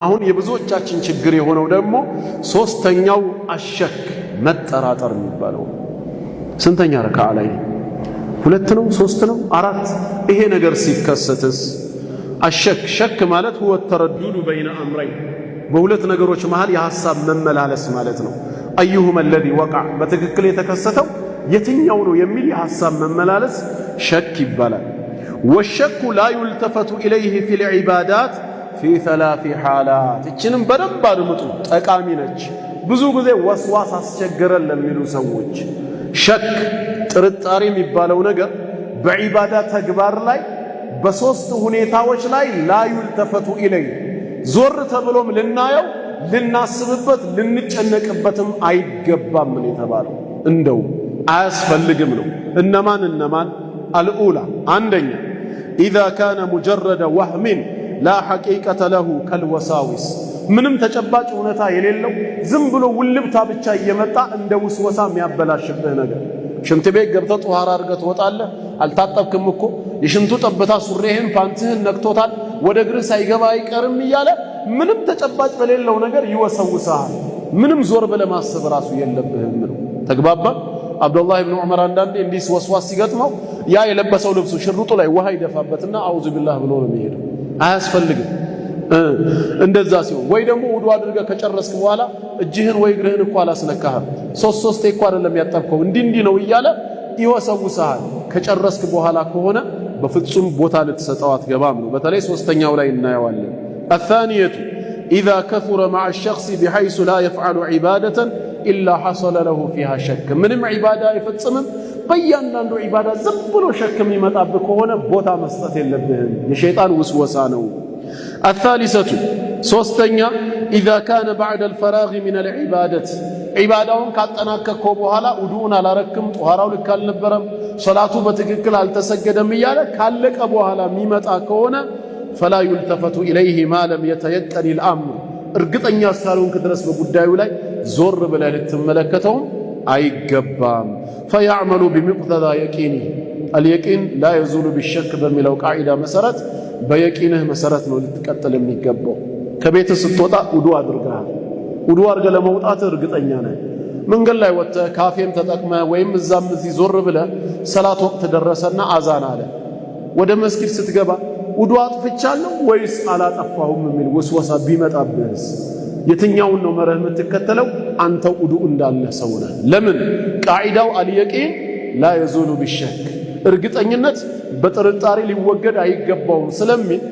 አሁን የብዙዎቻችን ችግር የሆነው ደግሞ ሶስተኛው አሸክ መጠራጠር የሚባለው። ስንተኛ ረካዓ ላይ ሁለት ነው ሶስት ነው አራት? ይሄ ነገር ሲከሰትስ አሸክ ሸክ ማለት هو التردد بين امرين በሁለት ነገሮች መሃል የሐሳብ መመላለስ ማለት ነው። ايهما الذي وقع በትክክል የተከሰተው የትኛው ነው የሚል የሐሳብ መመላለስ ሸክ ይባላል። والشك لا يلتفت اليه في العبادات في ثلاث حالات እችንም በደንብ አድምጡ ጠቃሚ ነች። ብዙ ጊዜ ወስዋስ አስቸገረን ለሚሉ ሰዎች ሸክ ጥርጣሬ የሚባለው ነገር በዒባዳ ተግባር ላይ በሶስት ሁኔታዎች ላይ لا يلتفت اليه ዞር ተብሎም ልናየው ልናስብበት ልንጨነቅበትም አይገባም ነው የተባለው። እንደው አያስፈልግም ነው። እነማን الأولى አንደኛ إذا كان مجرد وهم لا حقيقة له كالوساوس ምንም ተጨባጭ ሁኔታ የሌለው ዝም ብሎ ውልብታ ብቻ እየመጣ እንደ ውስወሳ የሚያበላሽብህ ነገር። ሽንት ቤት ገብተህ ጧሃራ አድርገህ ትወጣለህ። አልታጠብክም እኮ የሽንቱ ጠብታ ሱሪህን ፓንትህን ነክቶታል፣ ወደ እግርህ ሳይገባ አይቀርም እያለ ምንም ተጨባጭ በሌለው ነገር ይወሰውሳል። ምንም ዞር ብለህ ማሰብ ራሱ የለብህም ነው። ተግባባ? አብዱላህ ኢብኑ ዑመር አንዳንዴ እንዲህ ወስዋስ ሲገጥመው ያ የለበሰው ልብሱ ሽርጡ ላይ ውሃ ይደፋበትና አውዙ ቢላህ ብሎ ነው የሚሄደው። አያስፈልግም እንደዛ ሲሆን። ወይ ደግሞ ውዱ አድርገህ ከጨረስክ በኋላ እጅህን ወይ እግርህን እኮ አላስነካህም፣ ሶስቴ እኮ አይደለም ያጠብከው እንዲህ ነው እያለ ይወሰውሳል። ከጨረስክ በኋላ ከሆነ በፍጹም ቦታ ልትሰጠው አትገባም ነው። በተለይ ሶስተኛው ላይ እናየዋለን። الثانية إذا كثر مع الشخص بحيث لا يفعل عبادة إلا حصل له فيها شك ምንም ዒባዳ አይፈጽምም በእያንዳንዱ ዒባዳ ዝም ብሎ ሸክ የሚመጣብህ ከሆነ ቦታ መስጠት የለብህም። የሸይጣን ውስወሳ ነው። الثالثة ሶስተኛ إذا كان بعد الفراغ من العبادة ዒባዳውን ካጠናቀቅከው በኋላ ውዱእን አላረክም፣ ጧሃራው ልክ አልነበረም፣ ሶላቱ በትክክል አልተሰገደም እያለ ካለቀ በኋላ የሚመጣ ከሆነ فلا يلتفت إليه ما لم يتيقن الأمر እርግጠኛ እስካልሆንክ ድረስ በጉዳዩ ላይ ዞር ብለህ ልትመለከተውም አይገባም። فيعمل بمقتضى يقينه اليقين لا يزول بالشك በሚለው ቃዒዳ መሰረት በየቂንህ መሰረት ነው ልትቀጥል የሚገባው። ከቤት ስትወጣ ውዱ አድርገሃል። ውዱ አድርገህ ለመውጣት እርግጠኛ ነህ። መንገድ ላይ ወጥተህ ካፌም ተጠቅመህ ወይም እዛም እዚህ ዞር ብለህ ሰላት ወቅት ደረሰና አዛን አለ። ወደ መስጊድ ስትገባ ውዱ አጥፍቻለሁ ወይስ አላጠፋሁም የሚል ወስወሳ ቢመጣብህስ የትኛውን ነው መርህ የምትከተለው? አንተ ውዱ እንዳለ ሰው ነህ። ለምን? ቃዒዳው አልየቂን ላ የዙሉ ቢሸክ እርግጠኝነት በጥርጣሬ ሊወገድ አይገባውም ስለሚል